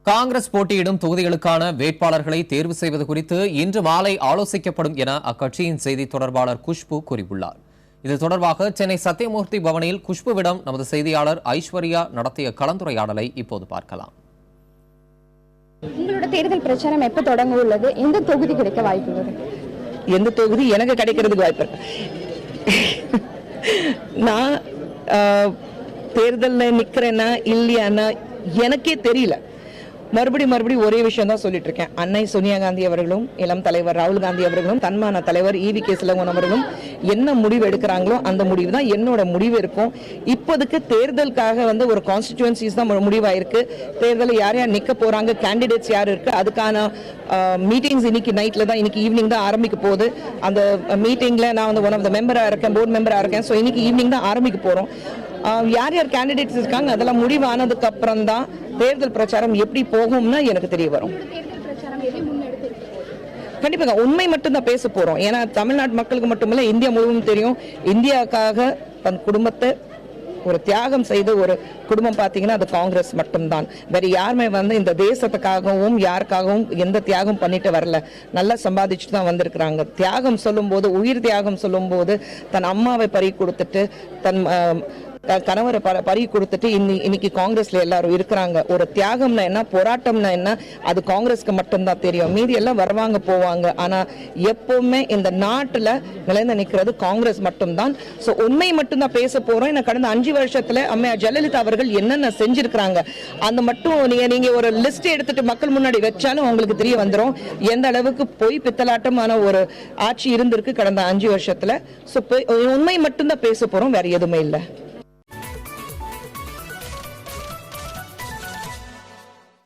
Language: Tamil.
காங்கிரஸ் போட்டியிடும் தொகுதிகளுக்கான வேட்பாளர்களை தேர்வு செய்வது குறித்து இன்று மாலை ஆலோசிக்கப்படும் என அக்கட்சியின் செய்தி தொடர்பாளர் குஷ்பு கூறியுள்ளார். இது தொடர்பாக சென்னை சத்தியமூர்த்தி பவனில் குஷ்புவிடம் நமது செய்தியாளர் ஐஸ்வர்யா நடத்திய கலந்துரையாடலை இப்போது பார்க்கலாம். உங்களோட தேர்தல் பிரச்சாரம் எப்ப தொடங்க உள்ளது? எந்த தொகுதி கிடைக்க வாய்ப்பு உள்ளது? எந்த தொகுதி எனக்கு கிடைக்கிறதுக்கு வாய்ப்பு? நான் தேர்தலில் நிக்கிறேன்னா இல்லையான்னா எனக்கே தெரியல. மறுபடியும் ஒரே விஷயம் தான் சொல்லிட்டு இருக்கேன். அன்னை சோனியா காந்தி அவர்களும் இளம் தலைவர் ராகுல் காந்தி அவர்களும் தன்மான தலைவர் EV.K. சிலங்கோன் அவர்களும் என்ன முடிவு எடுக்கிறாங்களோ அந்த முடிவு தான் என்னோட முடிவு இருக்கும். இப்போதுக்கு தேர்தலுக்காக ஒரு கான்ஸ்டிடியூன்சிஸ் தான் முடிவாயிருக்கு. தேர்தலில் யார் யார் நிற்க போறாங்க, கேண்டிடேட்ஸ் யார் இருக்கு, அதுக்கான மீட்டிங்ஸ் இன்னைக்கு நைட்ல தான், இன்னைக்கு ஈவினிங் தான் ஆரம்பிக்க போகுது. அந்த மீட்டிங்ல நான் ஒன் ஆஃப் த மெம்பரா இருக்கேன், போர்டு மெம்பரா இருக்கேன். ஸோ இன்னைக்கு ஈவினிங் தான் ஆரம்பிக்க போறோம். யார் யார் கேண்டிடேட்ஸ் இருக்காங்க அதெல்லாம் முடிவானதுக்கு அப்புறம் தான் தேர்தல் பிரச்சாரம் எப்படி போகும்னா எனக்கு தெரிய வரும். கண்டிப்பாக உண்மை மட்டும் தான் பேச போறோம். ஏன்னா தமிழ்நாட்டு மக்களுக்கு மட்டுமில்ல, இந்தியா முழுவதும் தெரியும், இந்தியாவுக்காக தன் குடும்பத்தை ஒரு தியாகம் செய்த ஒரு குடும்பம் பார்த்தீங்கன்னா அது காங்கிரஸ் மட்டும்தான். வேற யாருமே இந்த தேசத்துக்காகவும் யாருக்காகவும் எந்த தியாகம் பண்ணிட்டு வரல. நல்லா சம்பாதிச்சுட்டு தான் வந்திருக்கிறாங்க. தியாகம் சொல்லும் போது, உயிர் தியாகம் சொல்லும் போது தன் அம்மாவை பறி கொடுத்துட்டு தன் கணவரை பறி கொடுத்துட்டு இன்னைக்கு காங்கிரஸ்ல எல்லாரும் இருக்கிறாங்க. ஒரு தியாகம்னா என்ன, போராட்டம்னா என்ன, அது காங்கிரஸ்க்கு மட்டும்தான் தெரியும். மீதி எல்லாம் வருவாங்க போவாங்க. ஆனா எப்பவுமே இந்த நாட்டுல நிலைந்து நிற்கிறது காங்கிரஸ் மட்டும்தான். சோ உண்மை மட்டும்தான் பேச போறோம். எனக்கு கடந்த 5 வருஷத்துல அம்மையார் ஜெயலலிதா அவர்கள் என்னென்ன செஞ்சிருக்கிறாங்க அந்த மட்டும் நீங்க ஒரு லிஸ்ட் எடுத்துட்டு மக்கள் முன்னாடி வச்சாலும் உங்களுக்கு தெரிய வந்துடும் எந்த அளவுக்கு பொய் பித்தலாட்டமான ஒரு ஆட்சி இருந்திருக்கு கடந்த 5 வருஷத்துல. சோ உண்மை மட்டும்தான் பேச போறோம், வேற எதுவுமே இல்லை.